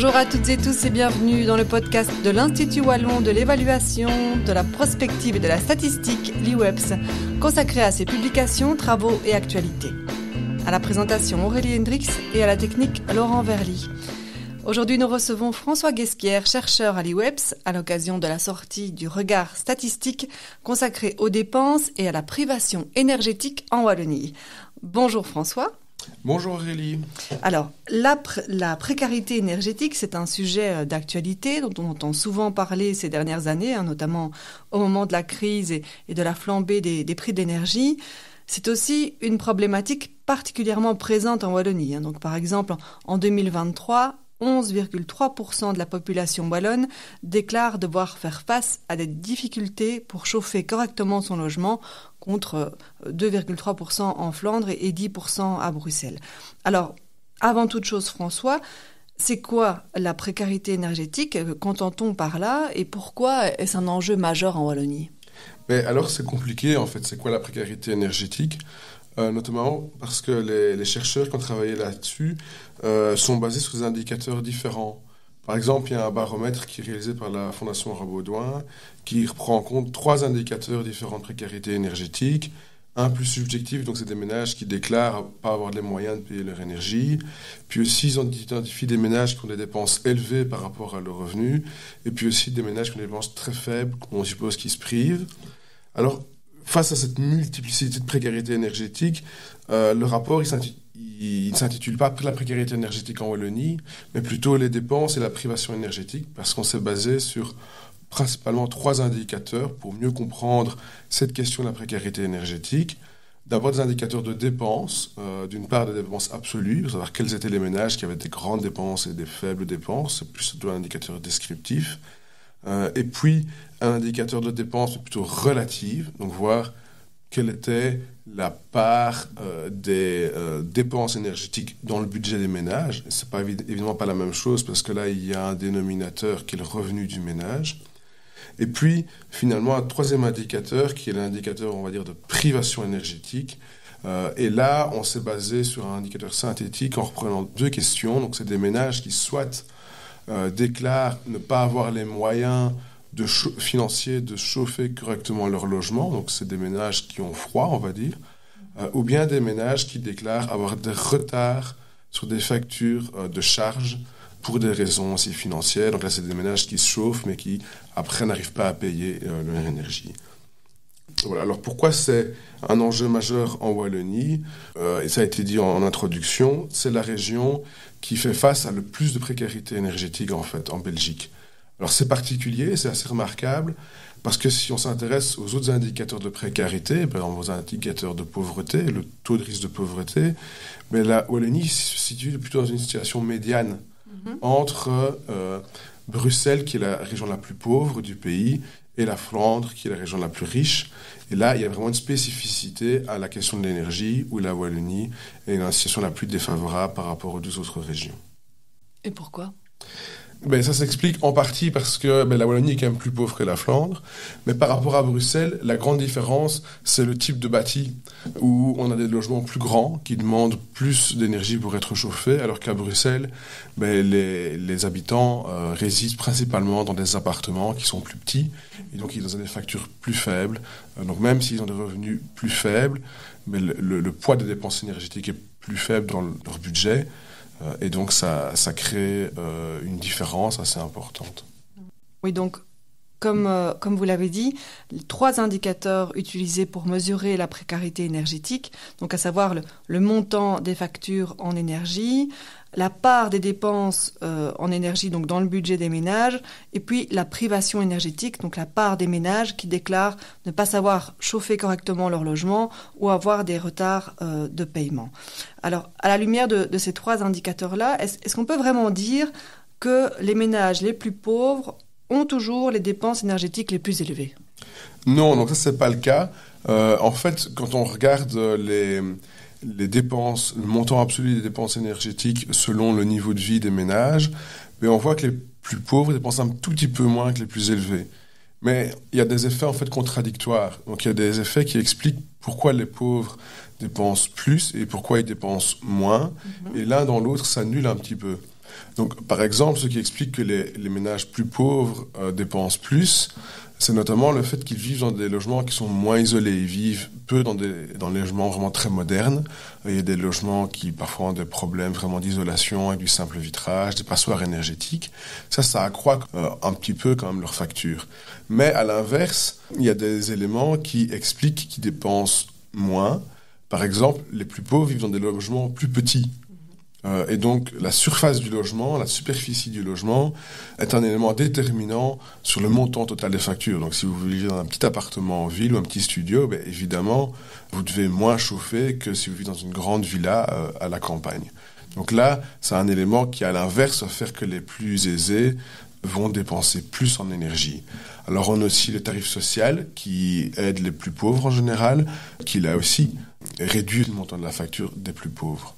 Bonjour à toutes et tous et bienvenue dans le podcast de l'Institut Wallon de l'évaluation, de la prospective et de la statistique, l'IWEPS, consacré à ses publications, travaux et actualités. À la présentation Aurélie Hendrix et à la technique Laurent Verly. Aujourd'hui, nous recevons François Guesquière, chercheur à l'IWEPS, à l'occasion de la sortie du regard statistique consacré aux dépenses et à la privation énergétique en Wallonie. Bonjour François. Bonjour Aurélie. Alors, la précarité énergétique, c'est un sujet d'actualité dont on entend souvent parler ces dernières années, notamment au moment de la crise et de la flambée des prix de l'énergie. C'est aussi une problématique particulièrement présente en Wallonie. Donc, par exemple, en 2023, 11,3% de la population wallonne déclare devoir faire face à des difficultés pour chauffer correctement son logement, contre 2,3% en Flandre et 10% à Bruxelles. Alors, avant toute chose, François, c'est quoi la précarité énergétique? Qu'entend-on par là et pourquoi est-ce un enjeu majeur en Wallonie? Alors, c'est compliqué, en fait. C'est quoi la précarité énergétique? Notamment parce que les chercheurs qui ont travaillé là-dessus sont basés sur des indicateurs différents. Par exemple, il y a un baromètre qui est réalisé par la Fondation Rabaudouin qui reprend en compte 3 indicateurs différents de précarité énergétique. Un plus subjectif, donc c'est des ménages qui déclarent pas avoir les moyens de payer leur énergie. Puis aussi, ils ont identifié des ménages qui ont des dépenses élevées par rapport à leurs revenus. Et puis aussi des ménages qui ont des dépenses très faibles, qu'on suppose qu'ils se privent. Alors, face à cette multiplicité de précarité énergétique, le rapport il ne s'intitule pas la précarité énergétique en Wallonie, mais plutôt les dépenses et la privation énergétique, parce qu'on s'est basé sur principalement 3 indicateurs pour mieux comprendre cette question de la précarité énergétique. D'abord des indicateurs de dépenses, d'une part des dépenses absolues, pour savoir quels étaient les ménages qui avaient des grandes dépenses et des faibles dépenses, c'est plus un indicateur descriptif. Et puis un indicateur de dépenses plutôt relative, donc voir quelle était la part des dépenses énergétiques dans le budget des ménages. Ce n'est pas évidemment pas la même chose parce que là, il y a un dénominateur qui est le revenu du ménage. Et puis, finalement, un 3e indicateur qui est l'indicateur, on va dire, de privation énergétique. Et là, on s'est basé sur un indicateur synthétique en reprenant 2 questions. Donc, c'est des ménages qui soit déclarent ne pas avoir les moyens financiers de chauffer correctement leur logement, donc c'est des ménages qui ont froid, on va dire, ou bien des ménages qui déclarent avoir des retards sur des factures de charges pour des raisons aussi financières. Donc là, c'est des ménages qui se chauffent, mais qui, après, n'arrivent pas à payer leur énergie. Voilà. Alors pourquoi c'est un enjeu majeur en Wallonie? Et ça a été dit en introduction, c'est la région qui fait face à le plus de précarité énergétique, en fait, en Belgique. Alors c'est particulier, c'est assez remarquable, parce que si on s'intéresse aux autres indicateurs de précarité, par exemple aux indicateurs de pauvreté, le taux de risque de pauvreté, mais la Wallonie se situe plutôt dans une situation médiane entre Bruxelles, qui est la région la plus pauvre du pays, et la Flandre, qui est la région la plus riche. Et là, il y a vraiment une spécificité à la question de l'énergie, où la Wallonie est dans la situation la plus défavorable par rapport aux 2 autres régions. Et pourquoi ? Ça s'explique en partie parce que la Wallonie est quand même plus pauvre que la Flandre. Mais par rapport à Bruxelles, la grande différence, c'est le type de bâti, où on a des logements plus grands qui demandent plus d'énergie pour être chauffés, alors qu'à Bruxelles, les habitants résident principalement dans des appartements qui sont plus petits, et donc ils ont des factures plus faibles. Donc même s'ils ont des revenus plus faibles, mais le poids des dépenses énergétiques est plus faible dans leur budget. Et donc, ça crée une différence assez importante. Oui, donc, comme vous l'avez dit, les 3 indicateurs utilisés pour mesurer la précarité énergétique, donc à savoir le montant des factures en énergie, la part des dépenses en énergie donc dans le budget des ménages, et puis la privation énergétique, donc la part des ménages qui déclarent ne pas savoir chauffer correctement leur logement ou avoir des retards de paiement. Alors, à la lumière de ces 3 indicateurs-là, est-ce qu'on peut vraiment dire que les ménages les plus pauvres ont toujours les dépenses énergétiques les plus élevées? Non, donc ça, c'est pas le cas. En fait, quand on regarde les dépenses, le montant absolu des dépenses énergétiques selon le niveau de vie des ménages, on voit que les plus pauvres dépensent un tout petit peu moins que les plus élevés. Mais il y a des effets en fait contradictoires. Donc il y a des effets qui expliquent pourquoi les pauvres dépensent plus et pourquoi ils dépensent moins. Et l'un dans l'autre s'annule un petit peu. Donc, par exemple, ce qui explique que les ménages plus pauvres dépensent plus, c'est notamment le fait qu'ils vivent dans des logements qui sont moins isolés. Ils vivent peu dans des logements vraiment très modernes. Il y a des logements qui parfois ont des problèmes vraiment d'isolation avec du simple vitrage, des passoires énergétiques. Ça accroît un petit peu quand même leur facture. Mais à l'inverse, il y a des éléments qui expliquent qu'ils dépensent moins. Par exemple, les plus pauvres vivent dans des logements plus petits. Et donc, la surface du logement, la superficie du logement est un élément déterminant sur le montant total des factures. Donc, si vous vivez dans un petit appartement en ville ou un petit studio, évidemment, vous devez moins chauffer que si vous vivez dans une grande villa à la campagne. Donc là, c'est un élément qui, à l'inverse, va faire que les plus aisés vont dépenser plus en énergie. Alors, on a aussi le tarif social qui aide les plus pauvres en général, qui là aussi réduit le montant de la facture des plus pauvres.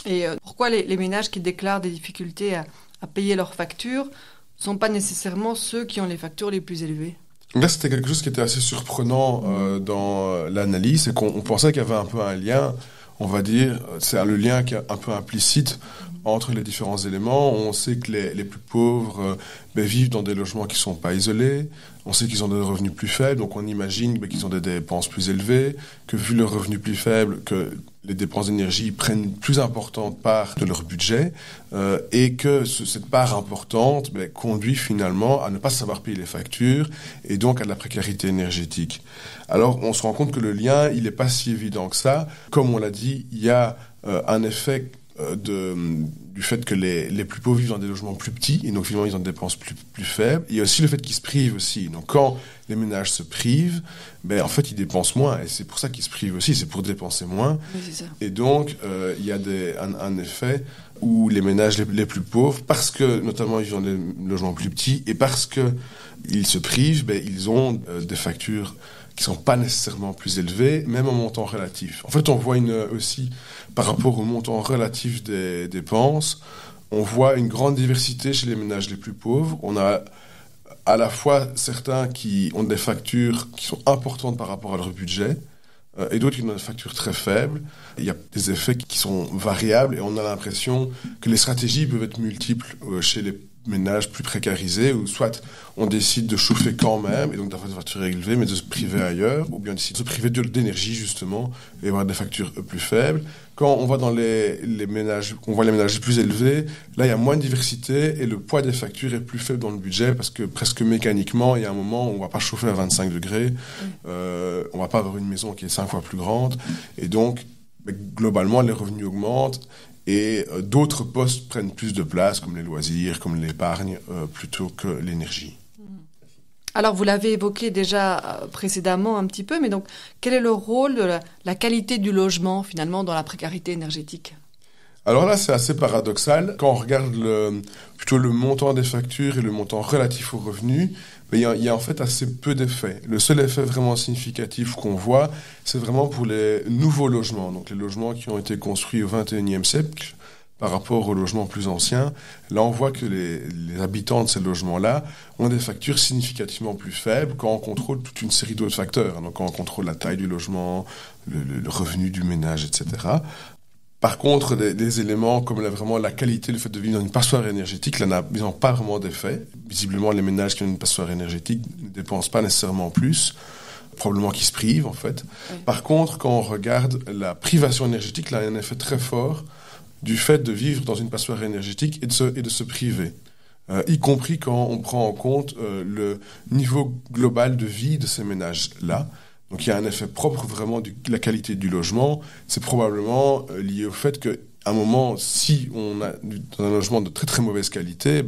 Et pourquoi les ménages qui déclarent des difficultés à payer leurs factures ne sont pas nécessairement ceux qui ont les factures les plus élevées? Là, c'était quelque chose qui était assez surprenant dans l'analyse, c'est qu'on pensait qu'il y avait un peu un lien, on va dire, c'est le lien qui est un peu implicite entre les différents éléments. On sait que les plus pauvres vivent dans des logements qui ne sont pas isolés, on sait qu'ils ont des revenus plus faibles, donc on imagine qu'ils ont des dépenses plus élevées, que vu leurs revenus plus faibles, que les dépenses d'énergie prennent une plus importante part de leur budget et que cette part importante conduit finalement à ne pas savoir payer les factures et donc à de la précarité énergétique. Alors on se rend compte que le lien, il n'est pas si évident que ça. Comme on l'a dit, il y a un effet du fait que les plus pauvres vivent dans des logements plus petits et donc finalement ils ont des dépenses plus faibles. Il y a aussi le fait qu'ils se privent aussi. Donc quand les ménages se privent, en fait ils dépensent moins et c'est pour ça qu'ils se privent aussi, c'est pour dépenser moins. Oui, c'est ça. Et donc il y a un effet où les ménages les plus pauvres, parce que notamment ils vivent dans des logements plus petits et parce que ils se privent, ils ont des factures qui sont pas nécessairement plus élevées, même en montant relatif. En fait, on voit aussi, par rapport au montant relatif des dépenses, on voit une grande diversité chez les ménages les plus pauvres. On a à la fois certains qui ont des factures qui sont importantes par rapport à leur budget, et d'autres qui ont des factures très faibles. Il y a des effets qui sont variables, et on a l'impression que les stratégies peuvent être multiples chez les ménages plus précarisés, ou soit on décide de chauffer quand même, et donc d'avoir des factures élevées, mais de se priver ailleurs, ou bien on décide de se priver d'énergie, justement, et avoir des factures plus faibles. Quand on va dans les ménages, on voit les ménages plus élevés, là, il y a moins de diversité, et le poids des factures est plus faible dans le budget, parce que presque mécaniquement, il y a un moment où on ne va pas chauffer à 25 degrés, on ne va pas avoir une maison qui est 5 fois plus grande, et donc, globalement, les revenus augmentent, et d'autres postes prennent plus de place, comme les loisirs, comme l'épargne, plutôt que l'énergie. Alors, vous l'avez évoqué déjà précédemment un petit peu, mais donc, quel est le rôle de la qualité du logement, finalement, dans la précarité énergétique ? Alors là, c'est assez paradoxal. Quand on regarde plutôt le montant des factures et le montant relatif aux revenus, il y a en fait assez peu d'effets. Le seul effet vraiment significatif qu'on voit, c'est vraiment pour les nouveaux logements, donc les logements qui ont été construits au XXIe siècle par rapport aux logements plus anciens. Là, on voit que les habitants de ces logements-là ont des factures significativement plus faibles quand on contrôle toute une série d'autres facteurs. Donc quand on contrôle la taille du logement, le revenu du ménage, etc. Par contre, des éléments comme vraiment la qualité, le fait de vivre dans une passoire énergétique, là, ils n'ont pas vraiment d'effet. Visiblement, les ménages qui ont une passoire énergétique ne dépensent pas nécessairement plus, probablement qu'ils se privent, en fait. Oui. Par contre, quand on regarde la privation énergétique, là, il y a un effet très fort du fait de vivre dans une passoire énergétique et de se priver. Y compris quand on prend en compte le niveau global de vie de ces ménages-là. Donc il y a un effet propre vraiment de la qualité du logement. C'est probablement lié au fait qu'à un moment, si on a dans un logement de très très mauvaise qualité,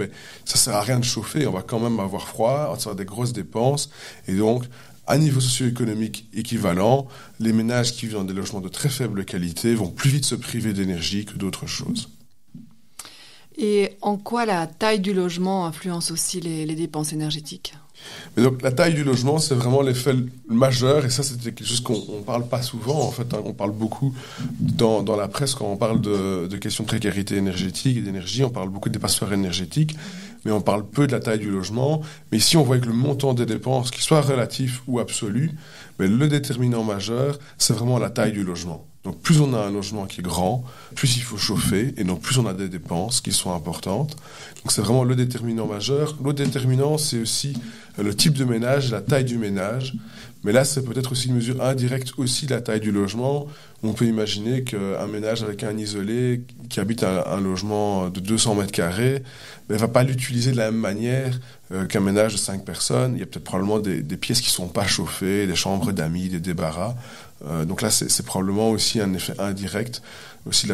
ça sert à rien de chauffer. On va quand même avoir froid, on va avoir des grosses dépenses. Et donc, à niveau socio-économique équivalent, les ménages qui vivent dans des logements de très faible qualité vont plus vite se priver d'énergie que d'autres choses. Et en quoi la taille du logement influence aussi les dépenses énergétiques ? Mais donc la taille du logement, c'est vraiment l'effet majeur, et ça c'est quelque chose qu'on ne parle pas souvent, en fait, on parle beaucoup dans la presse quand on parle de questions de précarité énergétique et d'énergie, on parle beaucoup des passoires énergétiques, mais on parle peu de la taille du logement. Mais ici on voit que le montant des dépenses, qu'il soit relatif ou absolu, Mais le déterminant majeur, c'est vraiment la taille du logement. Donc plus on a un logement qui est grand, plus il faut chauffer, et donc plus on a des dépenses qui sont importantes. Donc c'est vraiment le déterminant majeur. L'autre déterminant, c'est aussi le type de ménage, la taille du ménage. Mais là, c'est peut-être aussi une mesure indirecte aussi de la taille du logement. On peut imaginer qu'un ménage avec un isolé qui habite un logement de 200 mètres carrés ne va pas l'utiliser de la même manière qu'un ménage de 5 personnes. Il y a peut-être probablement des pièces qui ne sont pas chauffées, des chambres d'amis, des débarras. Donc là, c'est probablement aussi un effet indirect aussi de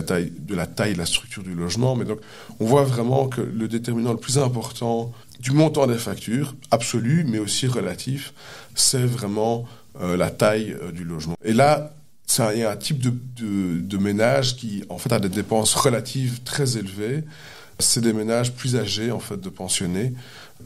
la taille de la structure du logement. Mais donc, on voit vraiment que le déterminant le plus important du montant des factures, absolu, mais aussi relatif, c'est vraiment la taille du logement. Et là, il y a un type de ménage qui, en fait, a des dépenses relatives très élevées. C'est des ménages plus âgés, en fait, de pensionnés,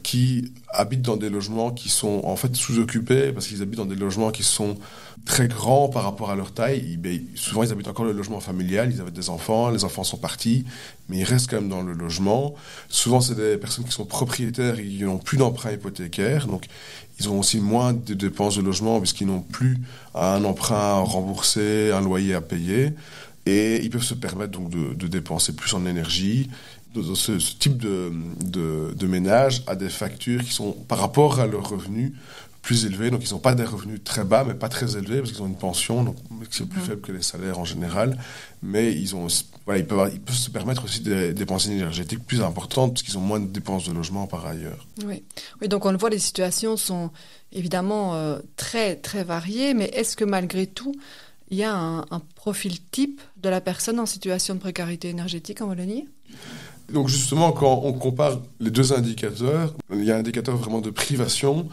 qui habitent dans des logements qui sont, en fait, sous-occupés, parce qu'ils habitent dans des logements qui sont très grands par rapport à leur taille. Souvent, ils habitent encore le logement familial, ils avaient des enfants, les enfants sont partis, mais ils restent quand même dans le logement. Souvent, c'est des personnes qui sont propriétaires et qui n'ont plus d'emprunt hypothécaire, donc ils ont aussi moins de dépenses de logement puisqu'ils n'ont plus un emprunt à rembourser, un loyer à payer, et ils peuvent se permettre donc de dépenser plus en énergie. Ce type de ménage a des factures qui sont, par rapport à leurs revenus, plus élevés. Donc, ils n'ont pas des revenus très bas, mais pas très élevés, parce qu'ils ont une pension, donc c'est plus faible que les salaires en général. Mais ils peuvent se permettre aussi des dépenses énergétiques plus importantes, parce qu'ils ont moins de dépenses de logement par ailleurs. Oui, donc on le voit, les situations sont évidemment très, très variées, mais est-ce que malgré tout, il y a un profil type de la personne en situation de précarité énergétique en Wallonie ? Donc justement, quand on compare les deux indicateurs, il y a un indicateur vraiment de privation,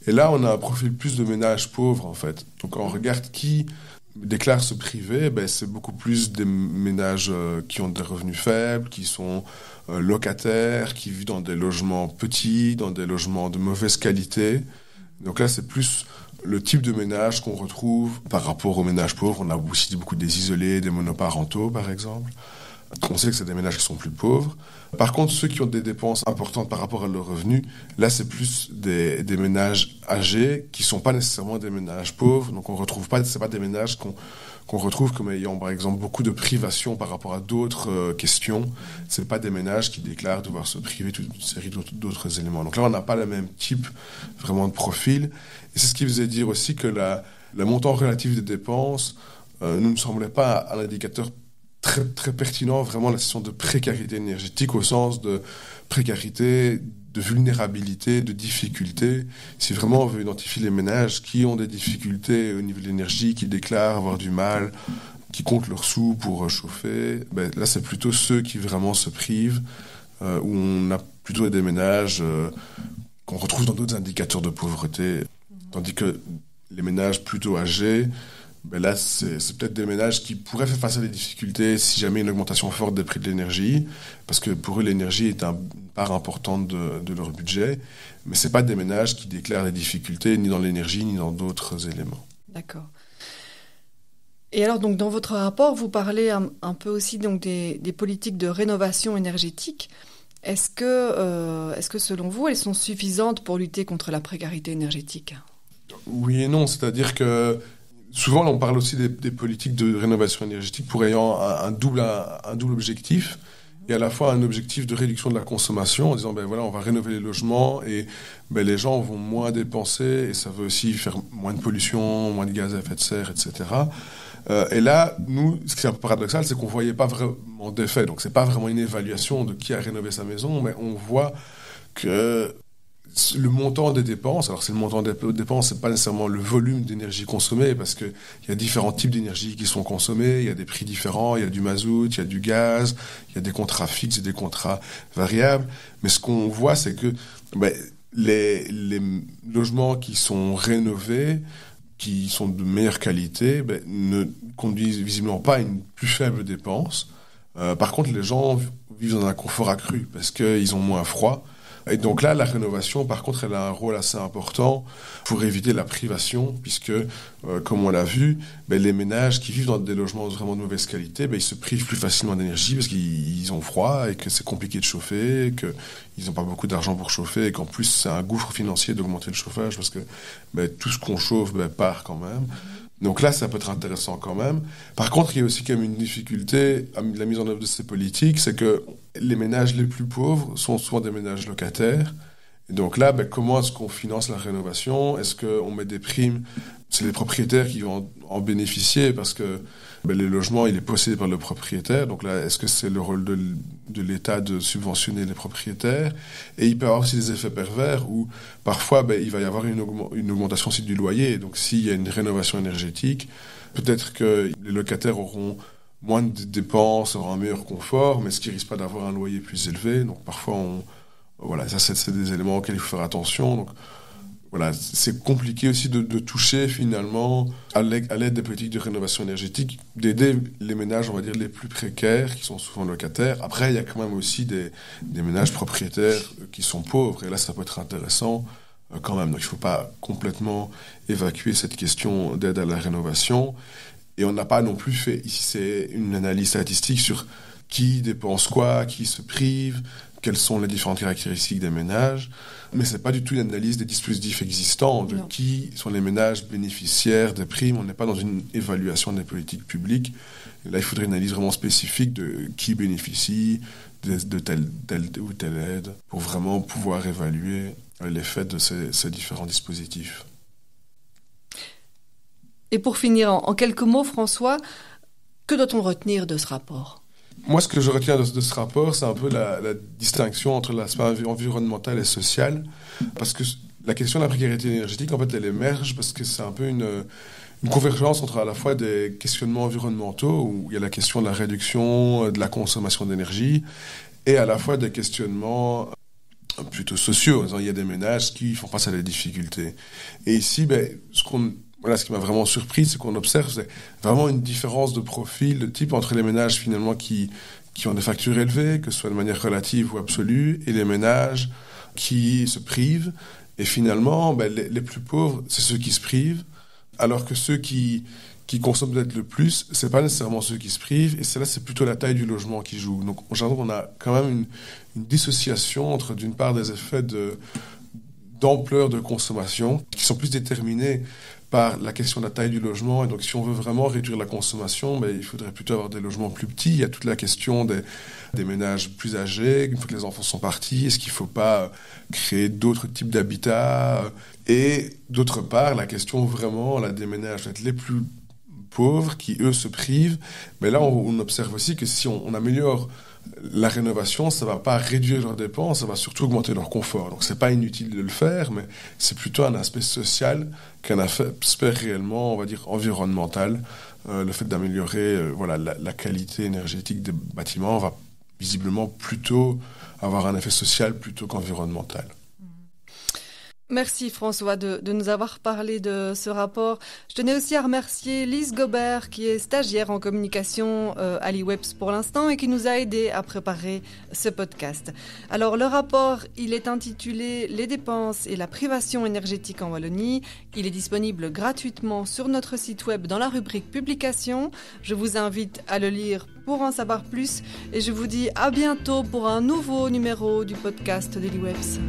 et là on a un profil plus de ménages pauvres en fait. Donc quand on regarde qui déclare se priver, c'est beaucoup plus des ménages qui ont des revenus faibles, qui sont locataires, qui vivent dans des logements petits, dans des logements de mauvaise qualité. Donc là c'est plus le type de ménage qu'on retrouve par rapport aux ménages pauvres. On a aussi beaucoup des isolés, des monoparentaux par exemple. On sait que c'est des ménages qui sont plus pauvres. Par contre, ceux qui ont des dépenses importantes par rapport à leurs revenus, là, c'est plus des ménages âgés qui ne sont pas nécessairement des ménages pauvres. Donc, c'est pas des ménages qu'on retrouve comme ayant, par exemple, beaucoup de privations par rapport à d'autres questions. Ce n'est pas des ménages qui déclarent devoir se priver toute une série d'autres éléments. Donc là, on n'a pas le même type vraiment de profil. Et c'est ce qui faisait dire aussi que le montant relatif des dépenses ne me semblait pas un indicateur très, très pertinent, vraiment la question de précarité énergétique au sens de précarité, de vulnérabilité, de difficulté. Si vraiment on veut identifier les ménages qui ont des difficultés au niveau de l'énergie, qui déclarent avoir du mal, qui comptent leurs sous pour chauffer, là c'est plutôt ceux qui vraiment se privent, où on a plutôt des ménages qu'on retrouve dans d'autres indicateurs de pauvreté. Tandis que les ménages plutôt âgés, là, c'est peut-être des ménages qui pourraient faire face à des difficultés si jamais une augmentation forte des prix de l'énergie, parce que pour eux, l'énergie est une part importante de leur budget, mais ce n'est pas des ménages qui déclarent des difficultés ni dans l'énergie ni dans d'autres éléments. D'accord. Et alors, donc, dans votre rapport, vous parlez un peu aussi donc, des politiques de rénovation énergétique. Est-ce que, selon vous, elles sont suffisantes pour lutter contre la précarité énergétique ? Oui et non, c'est-à-dire que souvent, on parle aussi des politiques de rénovation énergétique pour ayant un double objectif, et à la fois un objectif de réduction de la consommation, en disant, on va rénover les logements, et les gens vont moins dépenser, et ça veut aussi faire moins de pollution, moins de gaz à effet de serre, etc. Et là, nous, ce qui est un peu paradoxal, c'est qu'on ne voyait pas vraiment d'effet. Donc, ce n'est pas vraiment une évaluation de qui a rénové sa maison, mais on voit que le montant des dépenses, alors c'est le montant des dépenses, c'est pas nécessairement le volume d'énergie consommée, parce que il y a différents types d'énergie qui sont consommés, il y a des prix différents, il y a du mazout, il y a du gaz, il y a des contrats fixes et des contrats variables. Mais ce qu'on voit, c'est que les logements qui sont rénovés, qui sont de meilleure qualité, ne conduisent visiblement pas à une plus faible dépense. Par contre, les gens vivent dans un confort accru, parce qu'ils ont moins froid. Et donc là, la rénovation, par contre, elle a un rôle assez important pour éviter la privation, puisque, comme on l'a vu, les ménages qui vivent dans des logements vraiment de mauvaise qualité, ils se privent plus facilement d'énergie parce qu'ils ont froid et que c'est compliqué de chauffer, qu'ils n'ont pas beaucoup d'argent pour chauffer et qu'en plus, c'est un gouffre financier d'augmenter le chauffage parce que tout ce qu'on chauffe part quand même. Donc là, ça peut être intéressant quand même. Par contre, il y a aussi quand même une difficulté à la mise en œuvre de ces politiques, c'est que les ménages les plus pauvres sont souvent des ménages locataires. Et donc là, comment est-ce qu'on finance la rénovation? Est-ce qu'on met des primes? C'est les propriétaires qui vont en bénéficier parce que les logements, il est possédé par le propriétaire. Donc là, est-ce que c'est le rôle de l'État de subventionner les propriétaires? Et il peut y avoir aussi des effets pervers où parfois, il va y avoir une augmentation aussi du loyer. Donc s'il y a une rénovation énergétique, peut-être que les locataires auront moins de dépenses, auront un meilleur confort, mais ce qui risque pas d'avoir un loyer plus élevé. Donc parfois, ça c'est des éléments auxquels il faut faire attention. Donc, voilà, c'est compliqué aussi de toucher finalement, à l'aide des politiques de rénovation énergétique, d'aider les ménages, on va dire, les plus précaires, qui sont souvent locataires. Après, il y a quand même aussi des ménages propriétaires qui sont pauvres, et là, ça peut être intéressant quand même. Donc, il ne faut pas complètement évacuer cette question d'aide à la rénovation. Et on n'a pas non plus fait, ici, c'est une analyse statistique sur qui dépense quoi, qui se prive, quelles sont les différentes caractéristiques des ménages. Mais ce n'est pas du tout une analyse des dispositifs existants, de qui sont les ménages bénéficiaires des primes. On n'est pas dans une évaluation des politiques publiques. Et là, il faudrait une analyse vraiment spécifique de qui bénéficie de telle ou telle aide pour vraiment pouvoir évaluer l'effet de ces différents dispositifs. Et pour finir, en quelques mots, François, que doit-on retenir de ce rapport ? Moi, ce que je retiens de ce rapport, c'est un peu la distinction entre l'aspect environnemental et social. Parce que la question de la précarité énergétique, en fait, elle émerge parce que c'est un peu une convergence entre à la fois des questionnements environnementaux, où il y a la question de la réduction de la consommation d'énergie, et à la fois des questionnements plutôt sociaux. Il y a des ménages qui font face à des difficultés. Et ici, ce qui m'a vraiment surpris, c'est qu'on observe c'est vraiment une différence de profil, de type entre les ménages finalement qui ont des factures élevées, que ce soit de manière relative ou absolue, et les ménages qui se privent. Et finalement, les plus pauvres, c'est ceux qui se privent, alors que ceux qui consomment peut-être le plus, c'est pas nécessairement ceux qui se privent, et c'est plutôt la taille du logement qui joue. Donc, en général, on a quand même une dissociation entre, d'une part, des effets d'ampleur de consommation, qui sont plus déterminés par la question de la taille du logement. Et donc, si on veut vraiment réduire la consommation, il faudrait plutôt avoir des logements plus petits. Il y a toute la question des ménages plus âgés, une fois que les enfants sont partis, est-ce qu'il ne faut pas créer d'autres types d'habitats? Et d'autre part, la question vraiment des ménages les plus pauvres qui, eux, se privent. Mais là, on observe aussi que si on améliore la rénovation, ça ne va pas réduire leurs dépenses, ça va surtout augmenter leur confort. Donc, ce n'est pas inutile de le faire, mais c'est plutôt un aspect social qu'un aspect réellement, on va dire, environnemental. Le fait d'améliorer la qualité énergétique des bâtiments va visiblement plutôt avoir un effet social plutôt qu'environnemental. Merci François de nous avoir parlé de ce rapport. Je tenais aussi à remercier Lise Gobert qui est stagiaire en communication à l'IWEPS pour l'instant et qui nous a aidés à préparer ce podcast. Alors le rapport, il est intitulé « Les dépenses et la privation énergétique en Wallonie ». Il est disponible gratuitement sur notre site web dans la rubrique publications. Je vous invite à le lire pour en savoir plus et je vous dis à bientôt pour un nouveau numéro du podcast de l'IWEPS.